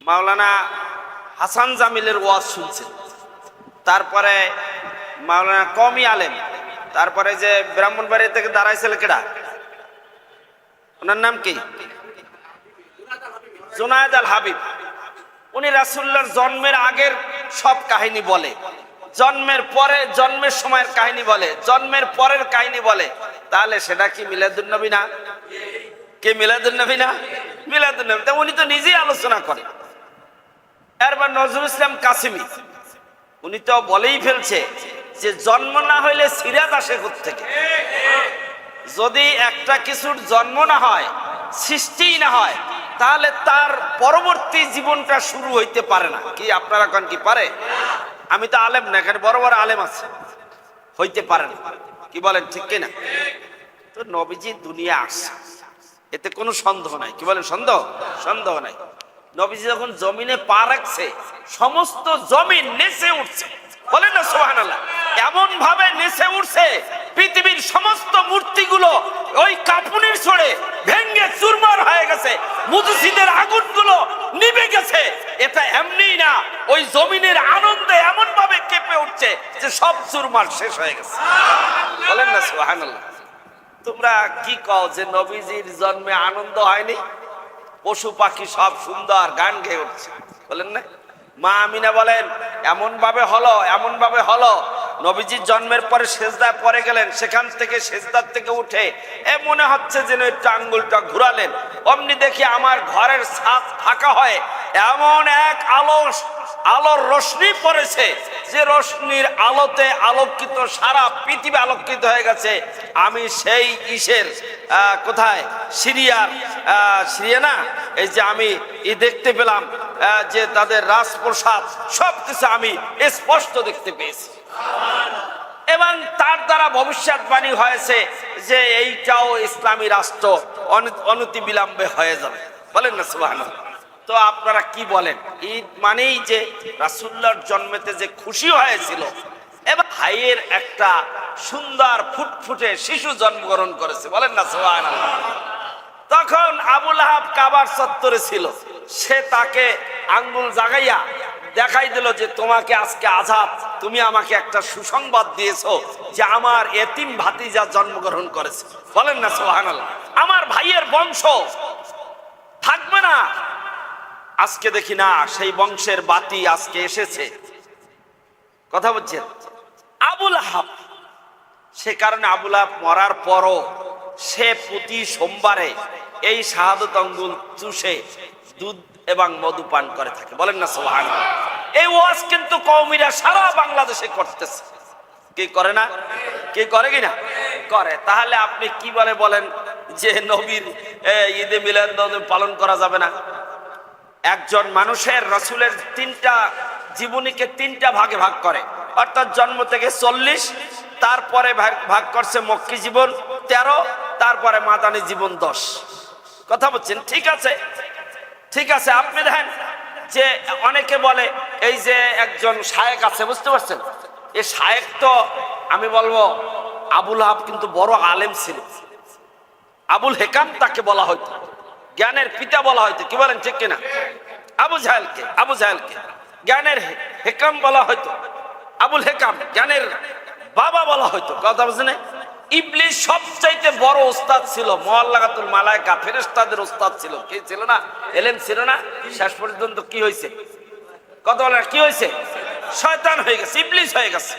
মাওলানা হাসান জামিলের ওয়াজ শুনছেন, তারপরে মাওলানা কওমি আলেম, তারপরে যে ব্রাহ্মণবাড়ি থেকে দাঁড়াইছিল কেডা, ওনার নাম কি, জুনায়েদ আল হাবিব। উনি রাসূলুল্লাহর জন্মের আগের সব কাহিনী বলে, জন্মের পরে, জন্মের সময়ের কাহিনী বলে, জন্মের পরের কাহিনী বলে। তাহলে সেটা কি মিলাদুন নবী না? কে মিলাদুন নবী না? মিলাদুন নবী। উনি তো নিজেই আলোচনা করেন। এরপর নজরুল ইসলাম কাসিমি, উনি তো বলেই ফেলছে যে জন্ম না হইলে সিরাত আসে কোত্থেকে? যদি একটা কিছুর জন্ম না হয়, সৃষ্টিই না হয়, তাহলে তার পরবর্তী জীবনটা শুরু হইতে পারে না। কি আপনারা কোন কি পারে? আমি তো আলেম না, এখানে বড় বড় আলেম আছে, হইতে পারে না। কি বলেন, ঠিক কিনা? তো নবীজি দুনিয়া আসছে, এতে কোনো সন্দেহ নাই। কি বলেন, সন্দেহ? সন্দেহ নাই। নবীজি যখন জমিনে পা রাখছে, সমস্ত জমিন নেচে উঠছে। বলেন না সুবহানাল্লাহ। এমন ভাবে নেচে উঠছে, পৃথিবীর সমস্ত মূর্তিগুলো ওই কাঁপুনির ছড়ে ভেঙ্গে চুরমার হয়ে গেছে, মুজসিদের আগুনগুলো নিভে গেছে। এটা এমনিই না, ওই জমিনের আনন্দে এমন ভাবে কেঁপে উঠছে যে সব চুরমার শেষ হয়ে গেছে। বলেন না সুবহানাল্লাহ। তোমরা কি কও যে নবীজির জন্মে আনন্দ হয়নি? পশু পাখি সব সুন্দর গান গেয়ে উঠছে, বলেন না? মা আমিনা বলেন এমন ভাবে হলো, এমন ভাবে হলো, নবীজির জন্মের পরে সেজদায় পড়ে গেলেন, সেখান থেকে সেজদার থেকে উঠে মনে হচ্ছে যেন একটু আঙ্গুলটা ঘুরালেন, অমনি দেখি আমার ঘরের ছাদ ফাঁকা হয়, এমন এক আলোর রশ্মি পড়েছে, যে রশ্মির আলোতে আলোকিত সারা পৃথিবী আলোকিত হয়ে গেছে। আমি সেই ইসের কোথায়, সিরিয়া না, এই যে আমি দেখতে পেলাম যে তাদের রাজপ্রসাদ সবকিছু আমি স্পষ্ট দেখতে পেয়েছি, এবং তার দ্বারা ভবিষ্যৎবাণী হয়েছে যে এইটাও ইসলামী রাষ্ট্র অনতি বিলম্বে হয়ে যাবে। বলেন না সুবহানাল্লাহ। তো আপনারা কি বলেন, ঈদ মানেই যে রাসূলুল্লাহর জন্মেতে যে খুশি হয়েছিল, এবং ভাইয়ের একটা সুন্দর ফুটফুটে শিশু জন্মগ্রহণ করেছে। বলেন না সুবহানাল্লাহ। তখন আবু লাহাব কাবার চত্বরে ছিল, সে তাকে আঙ্গুল জাগাইয়া দেখাই দিল যে তোমাকে আজকে আজাদ, তুমি আমাকে একটা সুসংবাদ দিয়েছো যে আমার এতিম ভাতিজা জন্মগ্রহণ করেছে। বলেন না সুবহানাল্লাহ। আমার ভাইয়ের বংশ থাকবে না। আজকে দেখি না সেই বংশের বাতি আজকে এসেছে। কথা বলছেন? আবু লাহাব, সে কারণে আবু লাহাব মরার পরও সে প্রতি সোমবারে এই শাহাদত আঙ্গুল চুষে দুধ এবং মধু পান করে থাকে। বলেন না সুবহানাল্লাহ। এই ওয়াজ কিন্তু কওমিরা সারা বাংলাদেশে করতেছে। কি করে না? কি করে কিনা? করে। তাহলে আপনি কি বলেন যে নবীর ঈদে মিলাদ পালন করা যাবে না? একজন মানুষের রাসূলের তিনটা জীবনীকে তিনটা ভাগে ভাগ করে, অর্থাৎ জন্ম থেকে 40, তারপরে ভাগ করছে মক্কি জীবন 13, তারপরে মাদানী জীবন 10। কথা বলছেন? ঠিক আছে, ঠিক আছে। আপনি দেখেন যে অনেকে বলে এই যে একজন শায়েখ আছে, বুঝতে পারছেন? এই শায়েখ তো আমি বলবো আবু লাহাব কিন্তু বড় আলেম ছিল। আবুল হেকাম তাকে বলা হয়তো, জ্ঞানের পিতা বলা হয়তো। কি বলেন, ঠিক কিনা? আবু জাহেলকে জ্ঞানের হেকাম বলা হয়তো, আবুল হেকাম জ্ঞানের বাবা বলা হয়তো। কথা বুঝছেন? ইবলিস সবচাইতে বড় ওস্তাদ ছিল, মুআল্লাকাতুল মালায়েকা ফেরেশতাদের ওস্তাদ ছিল। কি ছিল না? এলেম ছিল না? শেষ পর্যন্ত কি হয়েছে? কথা বলেন, কি হয়েছে? শয়তান হয়ে গেছে, ইবলিস হয়ে গেছে।